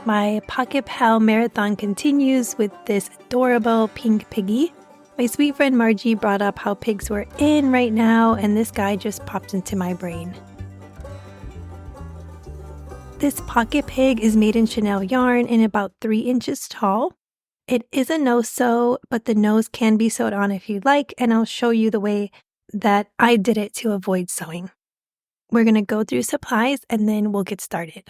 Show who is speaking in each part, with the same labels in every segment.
Speaker 1: My Pocket Pal marathon continues with this adorable pink piggy. My sweet friend Margie brought up how pigs were in right now, and this guy just popped into my brain. This pocket pig is made in Chanel yarn and about 3 inches tall. It is a no-sew, but the nose can be sewed on if you'd like, and I'll show you the way that I did it to avoid sewing. We're going to go through supplies and then we'll get started.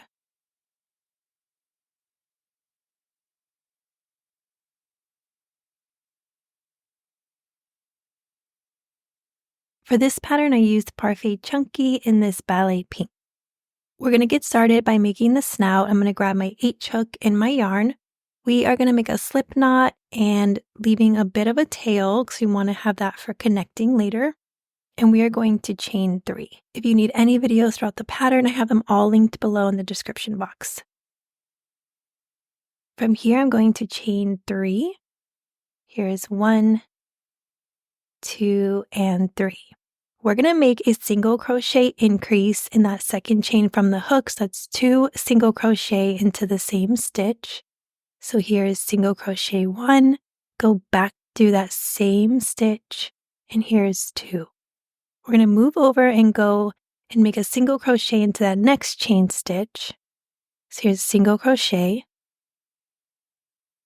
Speaker 1: For this pattern, I used Parfait Chunky in this ballet pink. We're going to get started by making the snout. I'm going to grab my H hook and my yarn. We are going to make a slip knot and leaving a bit of a tail because we want to have that for connecting later. And we are going to chain 3. If you need any videos throughout the pattern, I have them all linked below in the description box. From here, I'm going to chain 3. Here's 1, 2, and 3. We're going to make a single crochet increase in that second chain from the hooks. That's 2 single crochet into the same stitch. So here is single crochet 1, go back through that same stitch, and here's 2. We're going to move over and go and make a single crochet into that next chain stitch. So here's single crochet.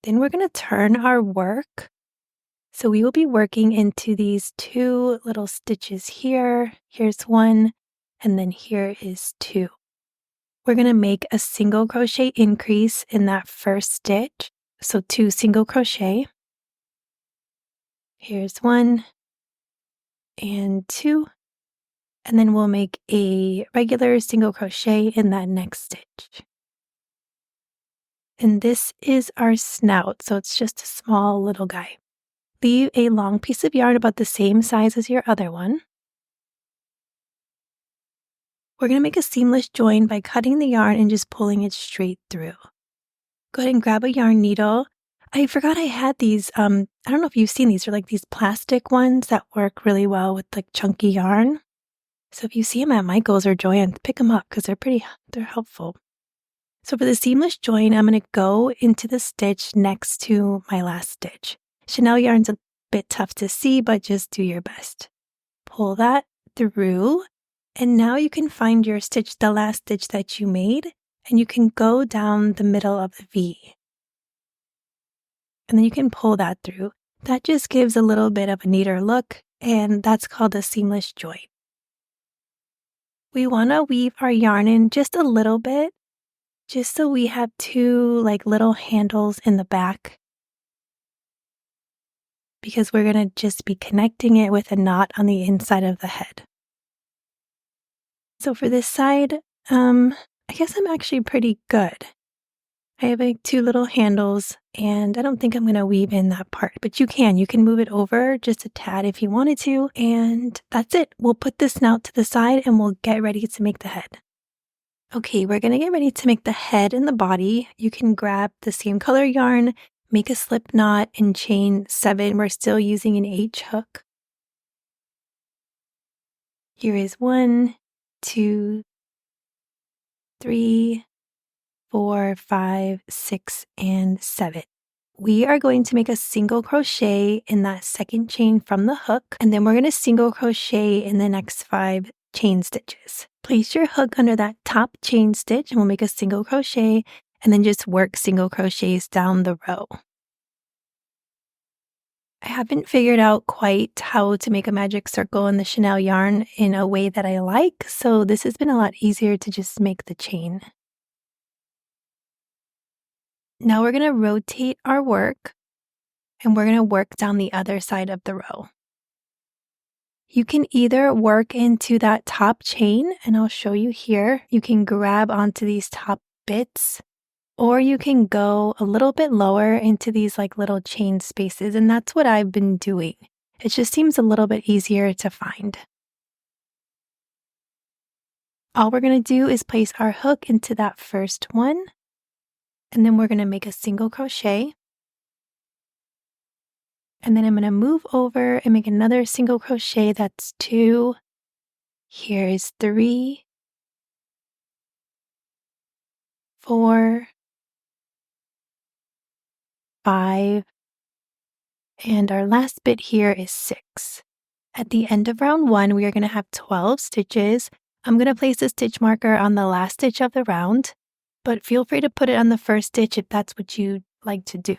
Speaker 1: Then we're going to turn our work. So we will be working into these 2 little stitches here. Here's 1, and then here is 2. We're going to make a single crochet increase in that first stitch. So 2 single crochet. Here's 1 and 2. And then we'll make a regular single crochet in that next stitch. And this is our snout. So it's just a small little guy. Leave a long piece of yarn about the same size as your other one. We're going to make a seamless join by cutting the yarn and just pulling it straight through. Go ahead and grab a yarn needle. I forgot I had these, I don't know if you've seen these, they're like these plastic ones that work really well with like chunky yarn. So if you see them at Michael's or Joann's, pick them up because they're helpful. So for the seamless join, I'm going to go into the stitch next to my last stitch. Chanel yarn's a bit tough to see, but just do your best. Pull that through, and now you can find your stitch, the last stitch that you made, and you can go down the middle of the V. And then you can pull that through. That just gives a little bit of a neater look, and that's called a seamless join. We want to weave our yarn in just a little bit, just so we have 2 like little handles in the back, because we're going to just be connecting it with a knot on the inside of the head. So for this side, I guess I'm actually pretty good. I have like 2 little handles, and I don't think I'm going to weave in that part, but you can move it over just a tad if you wanted to, and that's it. We'll put the snout to the side and we'll get ready to make the head. Okay, we're going to get ready to make the head and the body. You can grab the same color yarn, make a slip knot, and chain 7. We're still using an H hook. Here is 1, 2, 3, 4, 5, 6, and 7. We are going to make a single crochet in that second chain from the hook, and then we're going to single crochet in the next 5 chain stitches. Place your hook under that top chain stitch and we'll make a single crochet, and then just work single crochets down the row. I haven't figured out quite how to make a magic circle in the Chanel yarn in a way that I like, so this has been a lot easier to just make the chain. Now we're going to rotate our work, and we're going to work down the other side of the row. You can either work into that top chain, and I'll show you here. You can grab onto these top bits, or you can go a little bit lower into these like little chain spaces, and that's what I've been doing. It just seems a little bit easier to find. All we're going to do is place our hook into that first one, and then we're going to make a single crochet. And then I'm going to move over and make another single crochet. That's 2. Here's 3, 4, 5, and our last bit here is 6. At the end of round 1, we are going to have 12 stitches. I'm going to place a stitch marker on the last stitch of the round, but feel free to put it on the first stitch if that's what you'd like to do.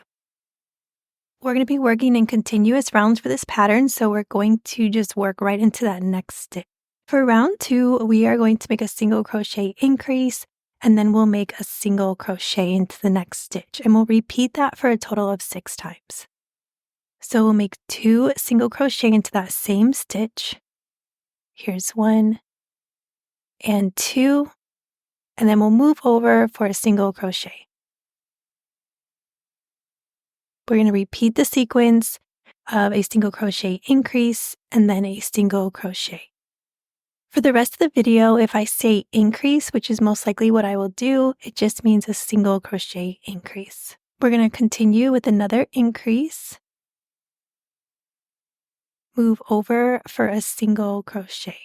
Speaker 1: We're going to be working in continuous rounds for this pattern, so we're going to just work right into that next stitch. For round 2, we are going to make a single crochet increase, and then we'll make a single crochet into the next stitch, and we'll repeat that for a total of 6 times. So we'll make 2 single crochet into that same stitch. Here's 1 and 2, and then we'll move over for a single crochet. We're going to repeat the sequence of a single crochet increase and then a single crochet. For the rest of the video, if I say increase, which is most likely what I will do, it just means a single crochet increase. We're going to continue with another increase, move over for a single crochet.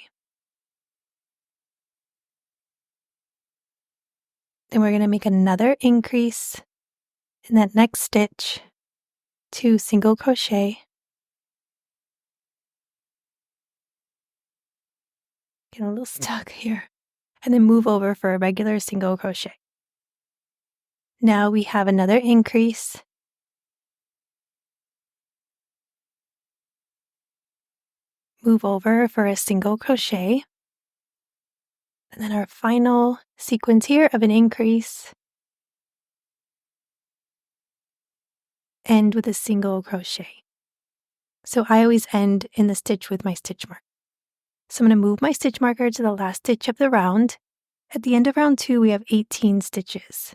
Speaker 1: Then we're going to make another increase in that next stitch, 2 single crochet. Get a little stuck here. And then move over for a regular single crochet. Now we have another increase. Move over for a single crochet. And then our final sequence here of an increase. End with a single crochet. So I always end in the stitch with my stitch marker. So I'm going to move my stitch marker to the last stitch of the round. At the end of round 2, we have 18 stitches.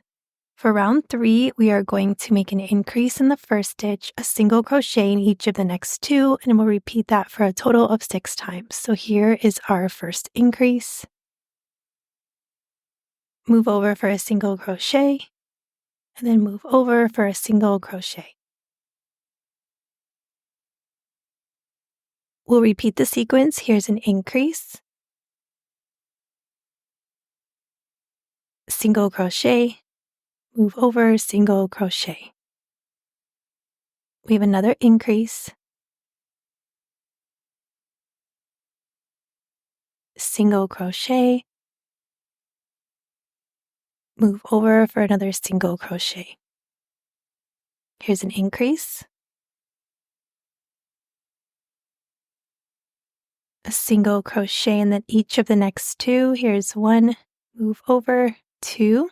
Speaker 1: For round 3, we are going to make an increase in the first stitch, a single crochet in each of the next 2, and we'll repeat that for a total of 6 times. So here is our first increase. Move over for a single crochet, and then move over for a single crochet. We'll repeat the sequence. Here's an increase, single crochet, move over, single crochet. We have another increase, single crochet, move over for another single crochet. Here's an increase, a single crochet, and then each of the next 2. Here's 1, move over, 2.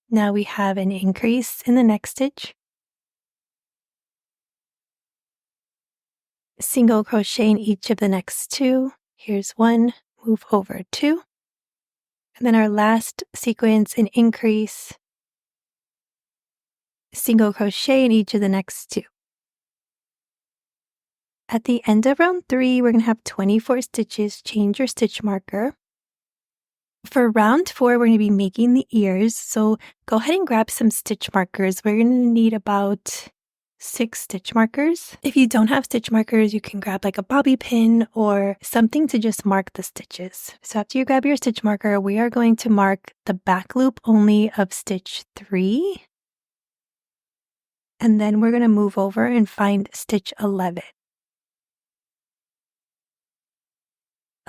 Speaker 1: Now we have an increase in the next stitch, single crochet in each of the next 2. Here's 1, move over, 2. And then our last sequence, an increase, single crochet in each of the next 2. At the end of round 3, we're going to have 24 stitches. Change your stitch marker. For round 4, we're going to be making the ears, so go ahead and grab some stitch markers. We're going to need about 6 stitch markers. If you don't have stitch markers, you can grab like a bobby pin or something to just mark the stitches. So after you grab your stitch marker, we are going to mark the back loop only of stitch 3. And then we're going to move over and find stitch 11.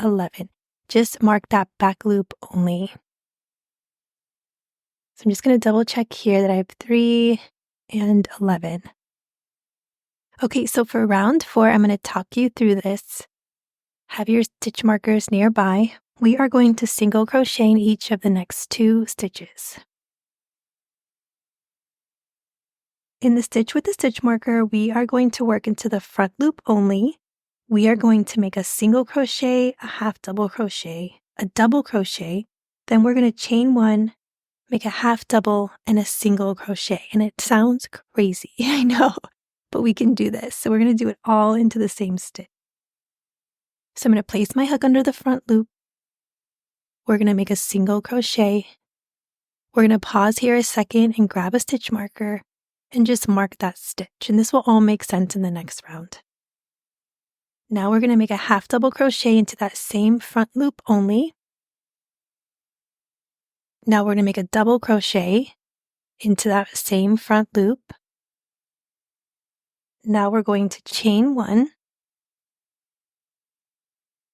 Speaker 1: 11. Just mark that back loop only. So I'm just going to double check here that I have 3 and 11. Okay, so for round 4, I'm going to talk you through this. Have your stitch markers nearby. We are going to single crochet in each of the next 2 stitches. In the stitch with the stitch marker, we are going to work into the front loop only. We are going to make a single crochet, a half double crochet, a double crochet, then we're going to chain 1, make a half double, and a single crochet. And it sounds crazy, I know, but we can do this. So we're going to do it all into the same stitch. So I'm going to place my hook under the front loop. We're going to make a single crochet. We're going to pause here a second and grab a stitch marker and just mark that stitch. And this will all make sense in the next round. Now we're going to make a half double crochet into that same front loop only. Now we're going to make a double crochet into that same front loop. Now we're going to chain 1,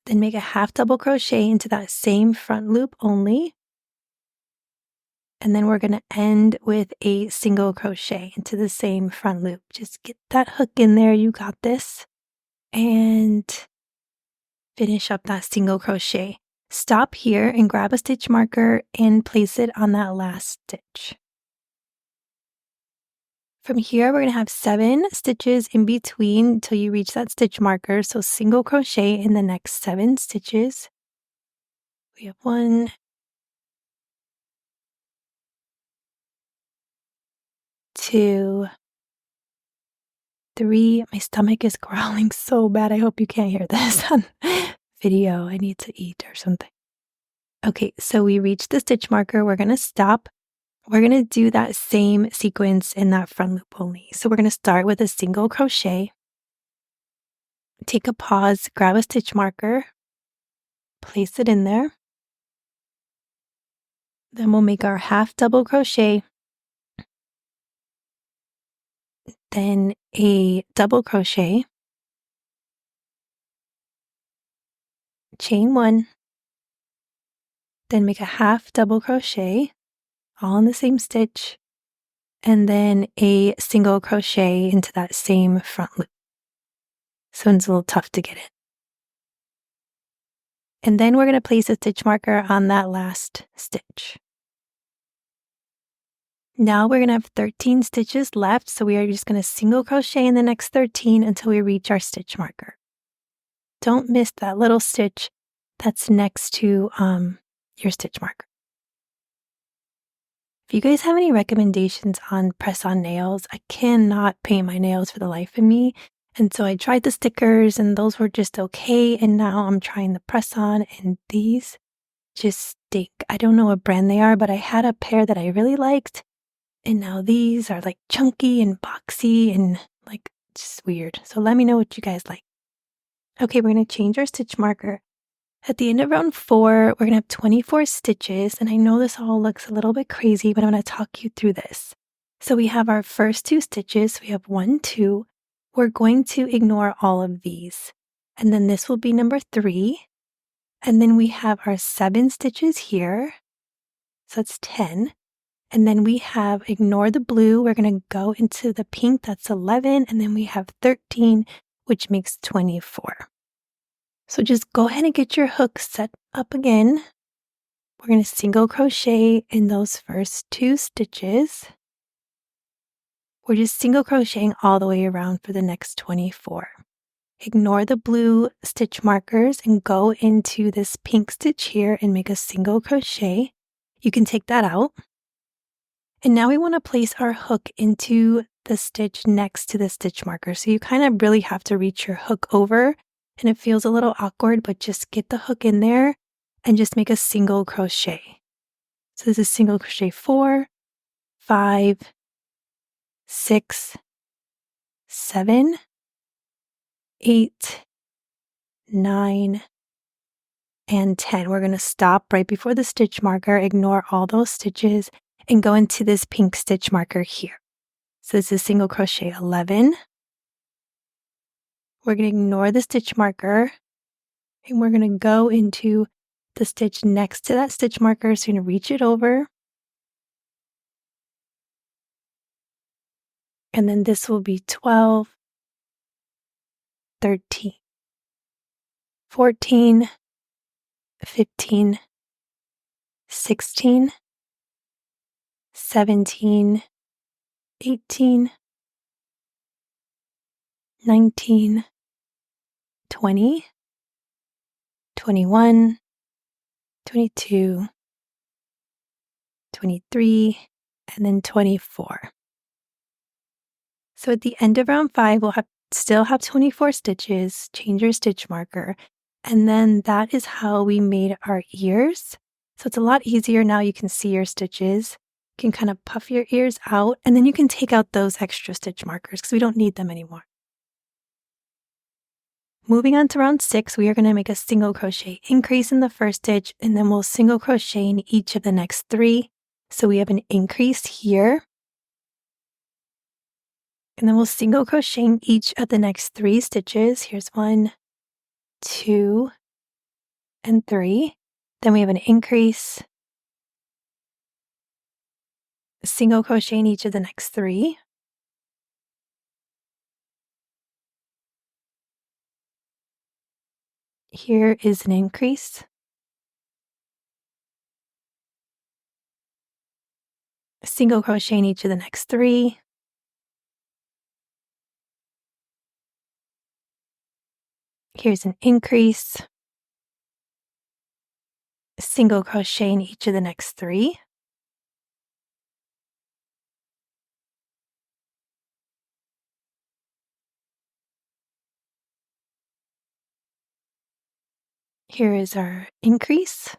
Speaker 1: then make a half double crochet into that same front loop only. And then we're going to end with a single crochet into the same front loop. Just get that hook in there. You got this. And finish up that single crochet. Stop here and grab a stitch marker and place it on that last stitch. From here, we're going to have 7 stitches in between until you reach that stitch marker. So single crochet in the next 7 stitches. We have 1, 2, 3. My stomach is growling so bad. I hope you can't hear this on video. I need to eat or something. Okay, so we reached the stitch marker. We're going to stop. We're going to do that same sequence in that front loop only. So we're going to start with a single crochet. Take a pause, grab a stitch marker, place it in there. Then we'll make our half double crochet, then a double crochet, chain 1, then make a half double crochet, all in the same stitch, and then a single crochet into that same front loop. So it's a little tough to get it. And then we're going to place a stitch marker on that last stitch. Now we're going to have 13 stitches left, so we are just going to single crochet in the next 13 until we reach our stitch marker. Don't miss that little stitch that's next to your stitch marker. If you guys have any recommendations on press-on nails, I cannot paint my nails for the life of me. And so I tried the stickers and those were just okay. And now I'm trying the press-on and these just stink. I don't know what brand they are, but I had a pair that I really liked. And now these are like chunky and boxy and like just weird. So let me know what you guys like. Okay, we're going to change our stitch marker. At the end of round 4, we're going to have 24 stitches. And I know this all looks a little bit crazy, but I'm going to talk you through this. So we have our first 2 stitches. We have 1, 2. We're going to ignore all of these. And then this will be number 3. And then we have our 7 stitches here. So that's 10. And then we have, ignore the blue, we're going to go into the pink, that's 11, and then we have 13, which makes 24. So just go ahead and get your hook set up again. We're going to single crochet in those first 2 stitches. We're just single crocheting all the way around for the next 24. Ignore the blue stitch markers and go into this pink stitch here and make a single crochet. You can take that out. And now we want to place our hook into the stitch next to the stitch marker. So you kind of really have to reach your hook over and it feels a little awkward, but just get the hook in there and just make a single crochet. So this is single crochet 4, 5, 6, 7, 8, 9, and 10. We're going to stop right before the stitch marker, ignore all those stitches, and go into this pink stitch marker here. So this is single crochet 11. We're going to ignore the stitch marker and we're going to go into the stitch next to that stitch marker. So you're going to reach it over. And then this will be 12, 13, 14, 15, 16, 17, 18, 19, 20, 21, 22, 23, and then 24. So at the end of round 5, we'll still have 24 stitches, change your stitch marker, and then that is how we made our ears. So it's a lot easier now. You can see your stitches. You can kind of puff your ears out, and then you can take out those extra stitch markers because we don't need them anymore. Moving on to round 6, we are going to make a single crochet increase in the first stitch, and then we'll single crochet in each of the next 3. So we have an increase here, And then we'll single crochet in each of the next 3 stitches. Here's 1, 2, and 3. Then we have an increase, single crochet in each of the next 3. Here is an increase, single crochet in each of the next 3. Here's an increase, single crochet in each of the next 3. Here is our increase,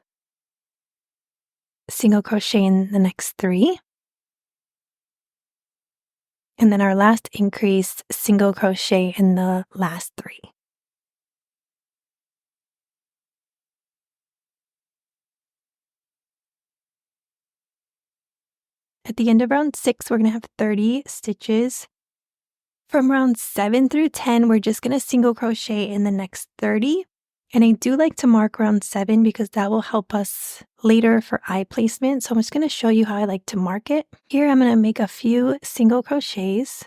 Speaker 1: single crochet in the next 3. And then our last increase, single crochet in the last 3. At the end of round 6, we're going to have 30 stitches. From round 7 through 10, we're just going to single crochet in the next 30. And I do like to mark round 7 because that will help us later for eye placement. So I'm just going to show you how I like to mark it. Here I'm going to make a few single crochets.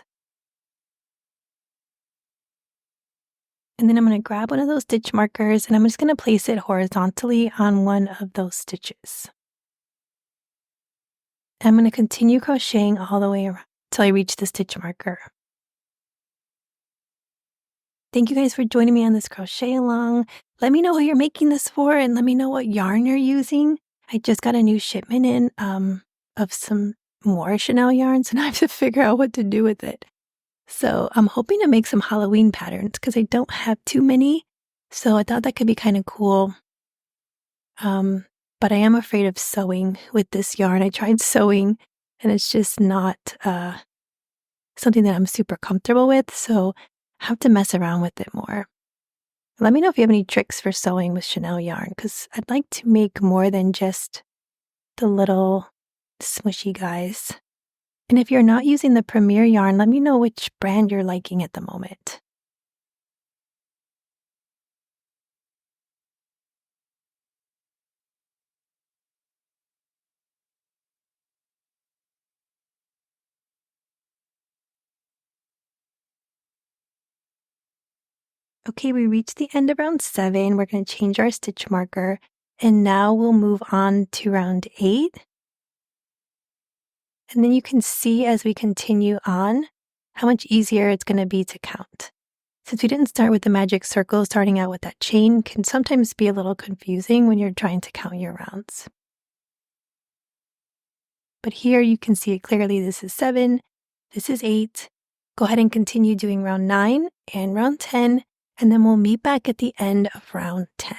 Speaker 1: And then I'm going to grab one of those stitch markers and I'm just going to place it horizontally on one of those stitches. I'm going to continue crocheting all the way around until I reach the stitch marker. Thank you guys for joining me on this crochet along. Let me know who you're making this for and let me know what yarn you're using. I just got a new shipment in of some more Chanel yarns and I have to figure out what to do with it. So I'm hoping to make some Halloween patterns because I don't have too many. So I thought that could be kind of cool. But I am afraid of sewing with this yarn. I tried sewing and it's just not something that I'm super comfortable with. So I have to mess around with it more. Let me know if you have any tricks for sewing with Chanel yarn because I'd like to make more than just the little smushy guys. And if you're not using the Premier yarn, let me know which brand you're liking at the moment. Okay, we reached the end of round 7. We're going to change our stitch marker. And now we'll move on to round 8. And then you can see as we continue on how much easier it's going to be to count. Since we didn't start with the magic circle, starting out with that chain can sometimes be a little confusing when you're trying to count your rounds. But here you can see it clearly. This is 7, this is 8. Go ahead and continue doing round 9 and round 10, and then we'll meet back at the end of round 10.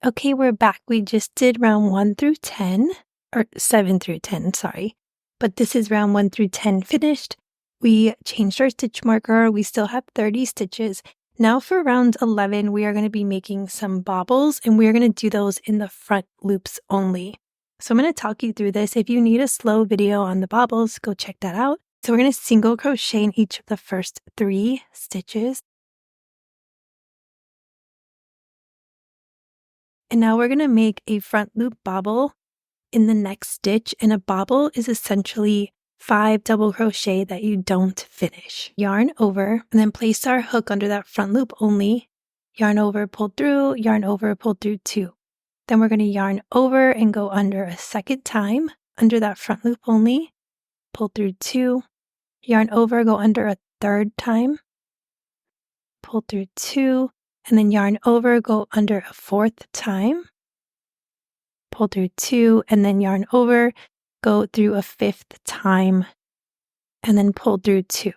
Speaker 1: Okay, we're back. We just did round 1 through 10, or 7 through 10, sorry. But this is round 1 through 10 finished. We changed our stitch marker. We still have 30 stitches. Now for round 11, we are going to be making some bobbles, and we're going to do those in the front loops only. So I'm going to talk you through this. If you need a slow video on the bobbles, go check that out. So we're going to single crochet in each of the first 3 stitches. And now we're going to make a front loop bobble in the next stitch. And a bobble is essentially 5 double crochet that you don't finish. Yarn over and then place our hook under that front loop only. Yarn over, pull through, yarn over, pull through 2. Then we're going to yarn over and go under a second time under that front loop only. Pull through 2. Yarn over, go under a third time. Pull through 2. And then yarn over, go under a fourth time. Pull through 2. And then yarn over, go through a 5th time. And then pull through 2.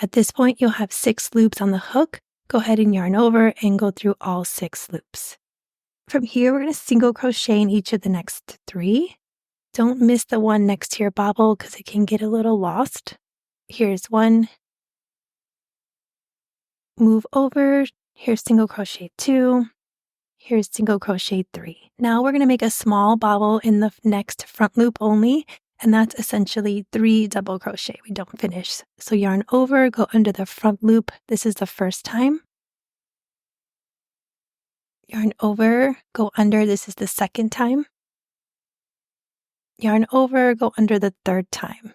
Speaker 1: At this point, you'll have 6 loops on the hook. Go ahead and yarn over and go through all 6 loops. From here, we're going to single crochet in each of the next 3. Don't miss the one next to your bobble because it can get a little lost. Here's 1. Move over. Here's single crochet 2. Here's single crochet 3. Now we're going to make a small bobble in the next front loop only, And that's essentially 3 double crochet. We don't finish. So yarn over, go under the front loop. This is the first time. Yarn over, go under. This is the second time. Yarn over, go under the third time.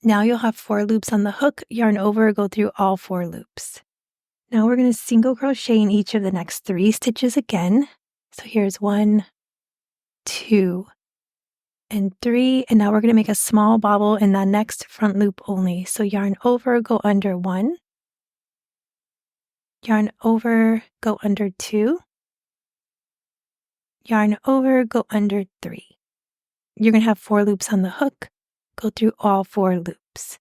Speaker 1: Now you'll have 4 loops on the hook. Yarn over, go through all 4 loops. Now we're going to single crochet in each of the next 3 stitches again. So here's 1, 2, and 3. And now we're going to make a small bobble in that next front loop only. So yarn over, go under 1. Yarn over, go under 2. Yarn over, go under 3. You're going to have 4 loops on the hook. Go through all 4 loops.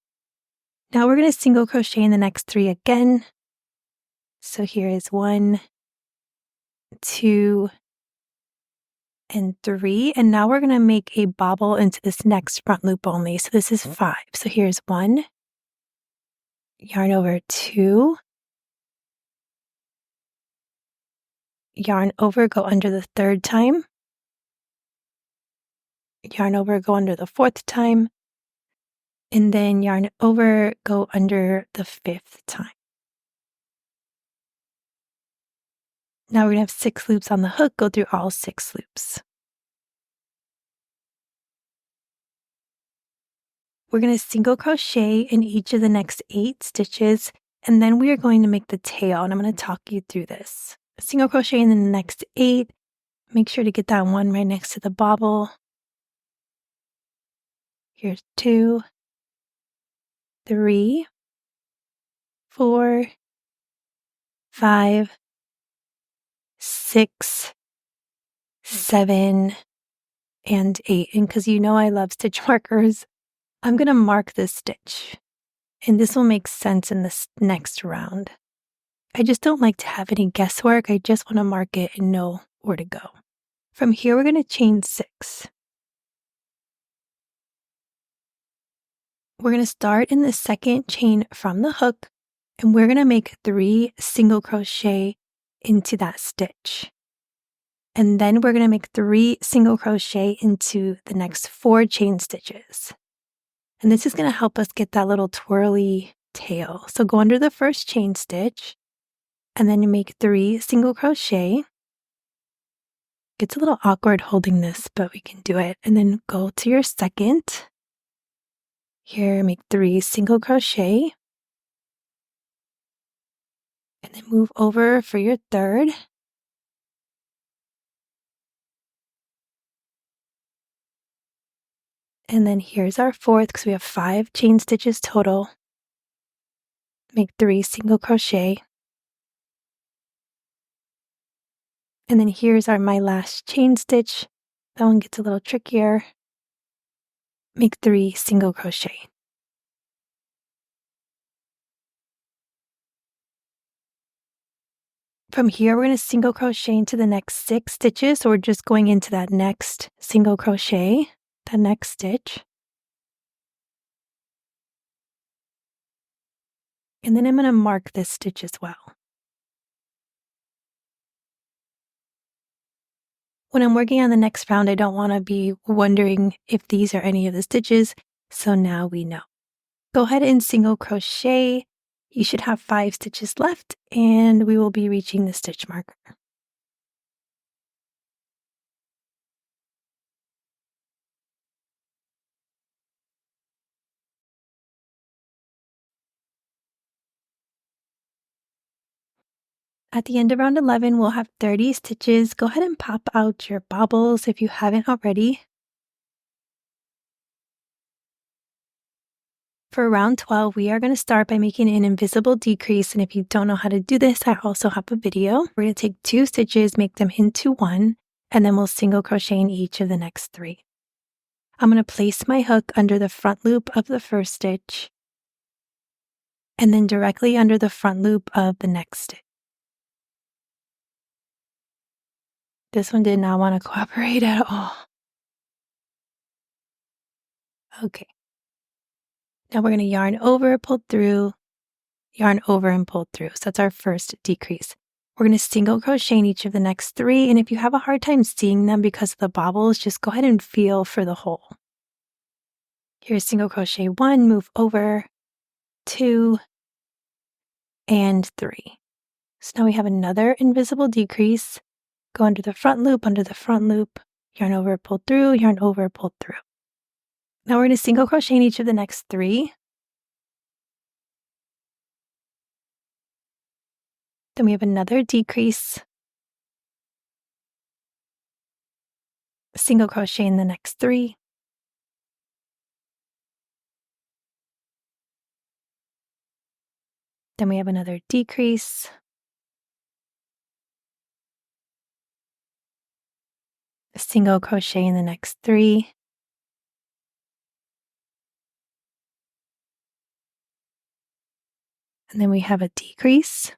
Speaker 1: Now we're going to single crochet in the next 3 again. So here is 1, 2, and 3. And now we're going to make a bobble into this next front loop only. So this is 5. So here's 1, yarn over 2, yarn over, go under the third time, yarn over, go under the fourth time, and then yarn over, go under the 5th time. Now we're going to have 6 loops on the hook, go through all 6 loops. We're going to single crochet in each of the next 8 stitches, and then we are going to make the tail, and I'm going to talk you through this. Single crochet in the next 8, make sure to get that one right next to the bobble. Here's 2, 3, 4, 5, 6, 7, and 8. And because you know I love stitch markers, I'm going to mark this stitch. And this will make sense in this next round. I just don't like to have any guesswork. I just want to mark it and know where to go. From here, we're going to chain 6. We're going to start in the second chain from the hook, and we're going to make 3 single crochet into that stitch. And then we're going to make 3 single crochet into the next 4 chain stitches. And this is going to help us get that little twirly tail. So go under the first chain stitch, and then you make 3 single crochet. It's a little awkward holding this, but we can do it. And then go to your second. Here, make 3 single crochet. And then move over for your third. And then here's our fourth, because we have 5 chain stitches total. Make 3 single crochet. And then here's my last chain stitch. That one gets a little trickier. Make 3 single crochet. From here, we're going to single crochet into the next 6 stitches. So we're just going into that next single crochet, that next stitch. And then I'm going to mark this stitch as well. When I'm working on the next round, I don't want to be wondering if these are any of the stitches. So now we know. Go ahead and single crochet. You should have 5 stitches left, and we will be reaching the stitch marker. At the end of round 11, we'll have 30 stitches. Go ahead and pop out your bobbles if you haven't already. For round 12, we are going to start by making an invisible decrease, and if you don't know how to do this, I also have a video. We're going to take 2 stitches, make them into 1, and then we'll single crochet in each of the next 3. I'm going to place my hook under the front loop of the first stitch, and then directly under the front loop of the next stitch. This one did not want to cooperate at all. Okay. Now we're going to yarn over, pull through, yarn over, and pull through. So that's our first decrease. We're going to single crochet in each of the next 3. And if you have a hard time seeing them because of the bobbles, just go ahead and feel for the hole. Here's single crochet 1, move over, 2, and 3. So now we have another invisible decrease. Go under the front loop, yarn over, pull through, yarn over, pull through. Now we're going to single crochet in each of the next 3. Then we have another decrease, single crochet in the next 3. Then we have another decrease, single crochet in the next 3. And then we have a decrease.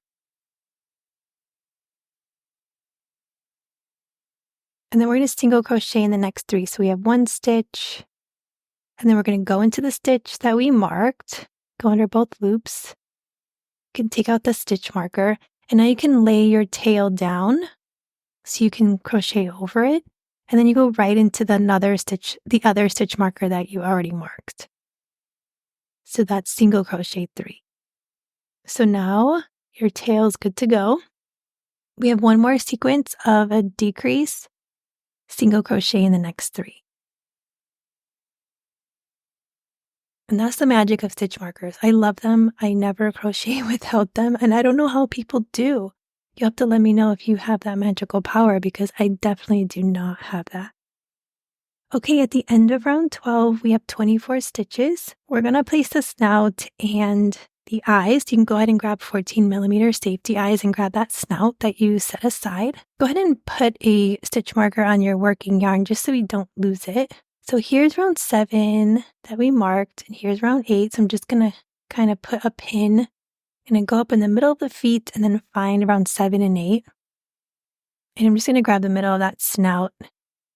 Speaker 1: And then we're going to single crochet in the next 3. So we have 1 stitch, and then we're going to go into the stitch that we marked, go under both loops. You can take out the stitch marker, and now you can lay your tail down so you can crochet over it. And then you go right into the other stitch marker that you already marked. So that's single crochet 3. So now your tail is good to go. We have 1 more sequence of a decrease, single crochet in the next 3. And that's the magic of stitch markers. I love them. I never crochet without them, and I don't know how people do. You have to let me know if you have that magical power, because I definitely do not have that. Okay, at the end of round 12, we have 24 stitches. We're going to place the snout and the eyes. You can go ahead and grab 14mm safety eyes and grab that snout that you set aside. Go ahead and put a stitch marker on your working yarn just so we don't lose it. So here's round 7 that we marked, and here's round 8. So I'm just going to kind of put a pin and go up in the middle of the feet and then find around 7 and 8. And I'm just going to grab the middle of that snout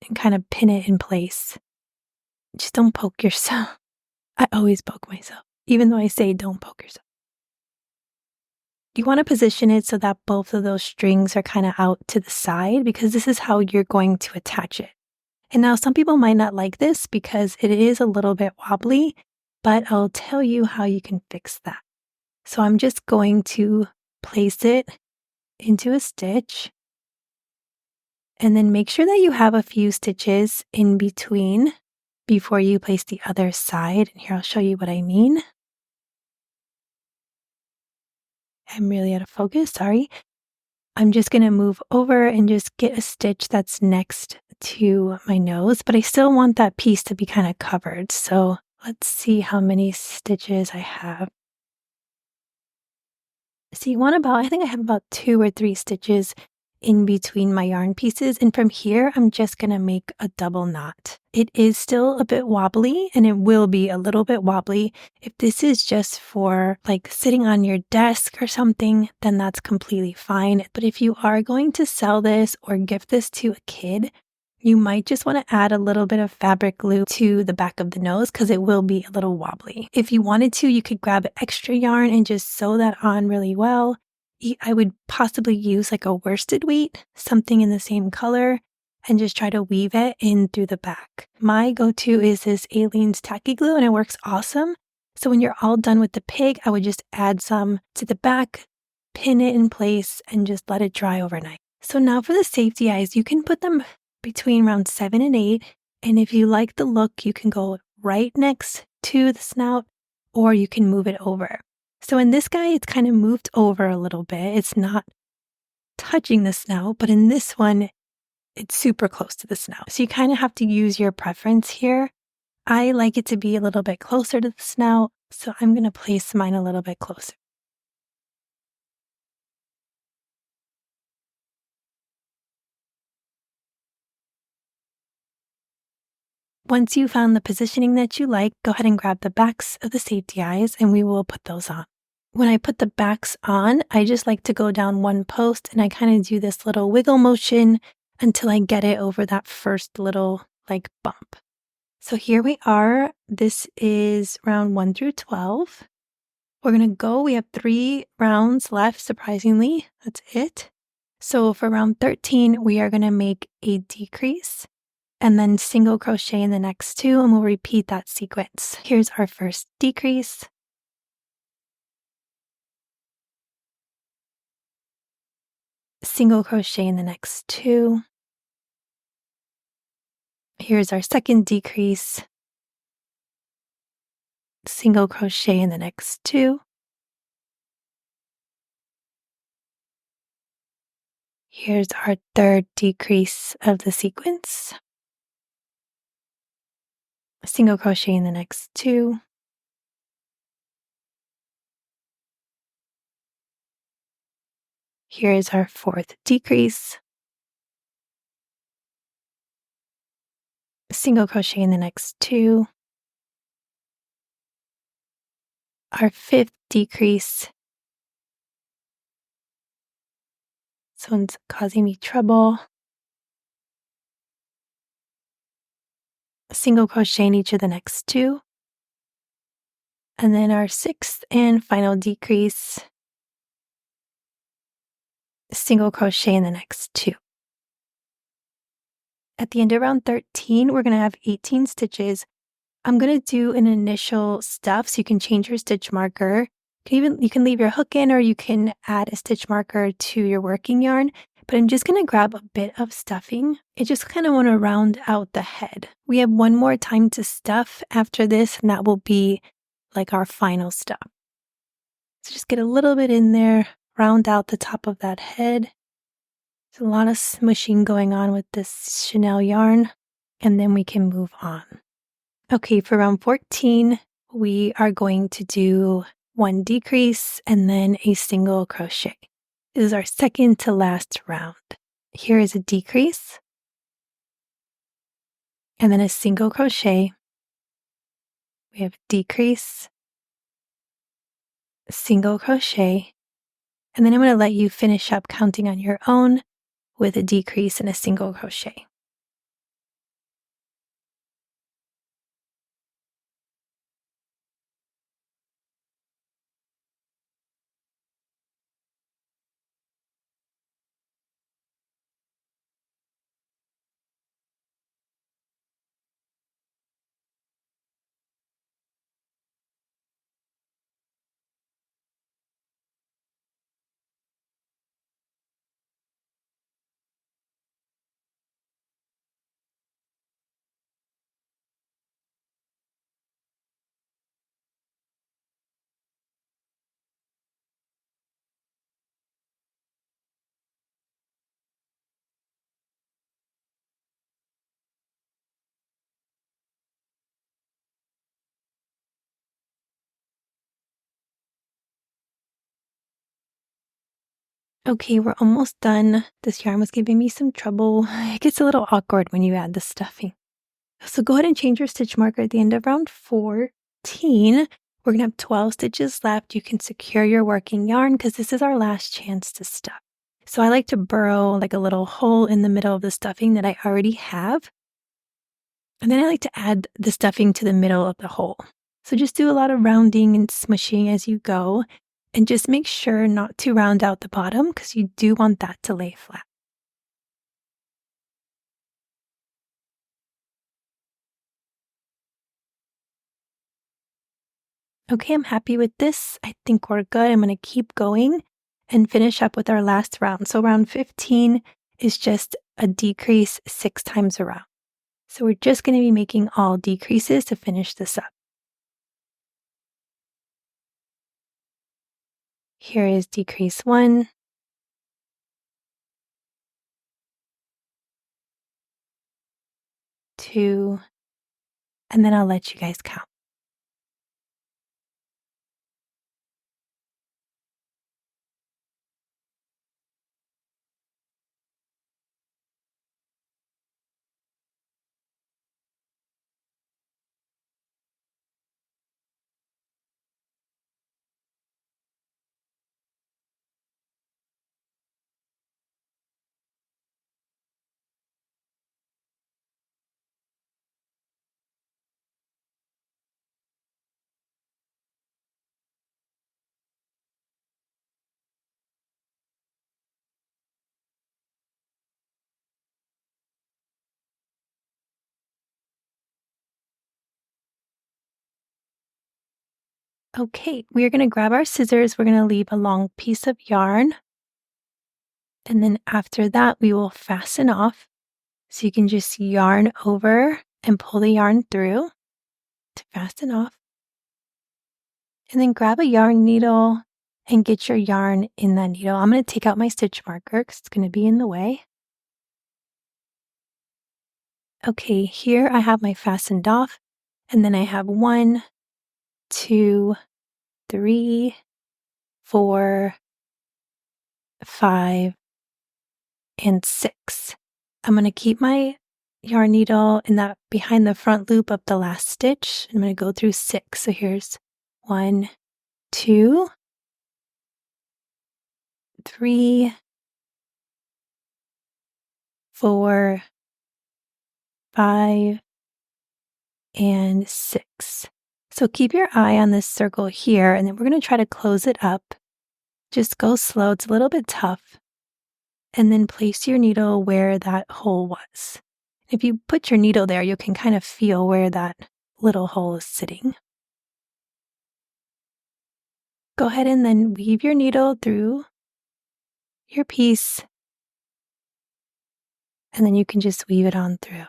Speaker 1: and kind of pin it in place. Just don't poke yourself. I always poke myself, even though I say don't poke yourself. You want to position it so that both of those strings are kind of out to the side, because this is how you're going to attach it. And now some people might not like this because it is a little bit wobbly, but I'll tell you how you can fix that. So I'm just going to place it into a stitch, and then make sure that you have a few stitches in between before you place the other side. And here, I'll show you what I mean. I'm really out of focus, sorry. I'm just going to move over and just get a stitch that's next to my nose, but I still want that piece to be kind of covered. So let's see how many stitches I have. So you want I think I have about 2 or 3 stitches in between my yarn pieces, and from here I'm just going to make a double knot. It is still a bit wobbly, and it will be a little bit wobbly. If this is just for like sitting on your desk or something, then that's completely fine. But if you are going to sell this or gift this to a kid, you might just want to add a little bit of fabric glue to the back of the nose, because it will be a little wobbly. If you wanted to, you could grab extra yarn and just sew that on really well. I would possibly use like a worsted weight, something in the same color, and just try to weave it in through the back. My go-to is this Aleene's tacky glue, and it works awesome. So when you're all done with the pig, I would just add some to the back, pin it in place, and just let it dry overnight. So now for the safety eyes, you can put them between round 7 and 8. And if you like the look, you can go right next to the snout, or you can move it over. So in this guy, it's kind of moved over a little bit. It's not touching the snout, but in this one, it's super close to the snout. So you kind of have to use your preference here. I like it to be a little bit closer to the snout, so I'm going to place mine a little bit closer. Once you found the positioning that you like, go ahead and grab the backs of the safety eyes, and we will put those on. When I put the backs on, I just like to go down one post, and I kind of do this little wiggle motion until I get it over that first little like bump. So here we are. This is round 1 through 12. We're going to go. We have 3 rounds left, surprisingly. That's it. So for round 13, we are going to make a decrease and then single crochet in the next two, and we'll repeat that sequence. Here's our first decrease. Single crochet in the next two. Here's our second decrease. Single crochet in the next two. Here's our third decrease of the sequence. Single crochet in the next two. Here is our fourth decrease. Single crochet in the next two. Our fifth decrease. This one's causing me trouble. Single crochet in each of the next two. And then our sixth and final decrease. Single crochet in the next two. At the end of round 13, we're going to have 18 stitches. I'm going to do an initial stuff so you can change your stitch marker. You can leave your hook in or you can add a stitch marker to your working yarn. But I'm just going to grab a bit of stuffing. I just kind of want to round out the head. We have one more time to stuff after this, and that will be like our final stuff. So just get a little bit in there, round out the top of that head. There's a lot of smushing going on with this Chanel yarn, and then we can move on. Okay, for round 14, we are going to do one decrease and then a single crochet. This is our second to last round. Here is a decrease and then a single crochet. We have decrease, single crochet, and then I'm going to let you finish up counting on your own with a decrease and a single crochet. Okay, we're almost done. This yarn was giving me some trouble. It gets a little awkward when you add the stuffing. So go ahead and change your stitch marker at the end of round 14. We're going to have 12 stitches left. You can secure your working yarn because this is our last chance to stuff. So I like to burrow like a little hole in the middle of the stuffing that I already have. And then I like to add the stuffing to the middle of the hole. So just do a lot of rounding and smushing as you go. And just make sure not to round out the bottom because you do want that to lay flat. Okay, I'm happy with this. I think we're good. I'm going to keep going and finish up with our last round. So round 15 is just a decrease 6 times around. So we're just going to be making all decreases to finish this up. Here is decrease 1, 2, and then I'll let you guys count. Okay, we're going to grab our scissors. We're going to leave a long piece of yarn. And then after that, we will fasten off. So you can just yarn over and pull the yarn through to fasten off. And then grab a yarn needle and get your yarn in that needle. I'm going to take out my stitch marker because it's going to be in the way. Okay, here I have my fastened off. And then I have 1, 2, 3, 4, 5, and 6. I'm going to keep my yarn needle in that behind the front loop of the last stitch. I'm going to go through 6. So here's 1, 2, 3, 4, 5, and 6. So keep your eye on this circle here, and then we're going to try to close it up. Just go slow. It's a little bit tough. And then place your needle where that hole was. If you put your needle there, you can kind of feel where that little hole is sitting. Go ahead and then weave your needle through your piece, and then you can just weave it on through.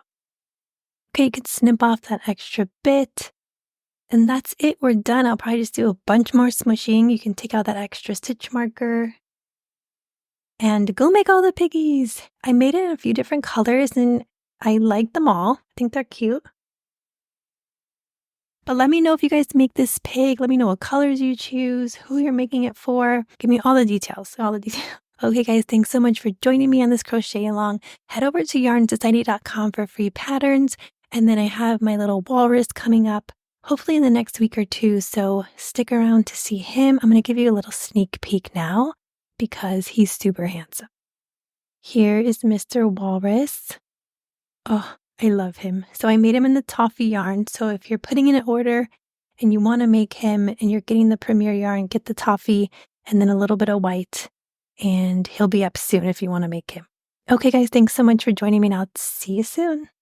Speaker 1: Okay, you can snip off that extra bit, and that's it. We're done. I'll probably just do a bunch more smushing. You can take out that extra stitch marker and go make all the piggies. I made it in a few different colors, and I like them all. I think they're cute. But let me know if you guys make this pig. Let me know what colors you choose, who you're making it for. Give me all the details, Okay, guys, thanks so much for joining me on this crochet along. Head over to yarnsociety.com for free patterns. And then I have my little walrus coming up, hopefully in the next week or two. So stick around to see him. I'm going to give you a little sneak peek now because he's super handsome. Here is Mr. Walrus. Oh, I love him. So I made him in the toffee yarn. So if you're putting in an order and you want to make him and you're getting the premier yarn, get the toffee and then a little bit of white, and he'll be up soon if you want to make him. Okay, guys, thanks so much for joining me, and I'll see you soon.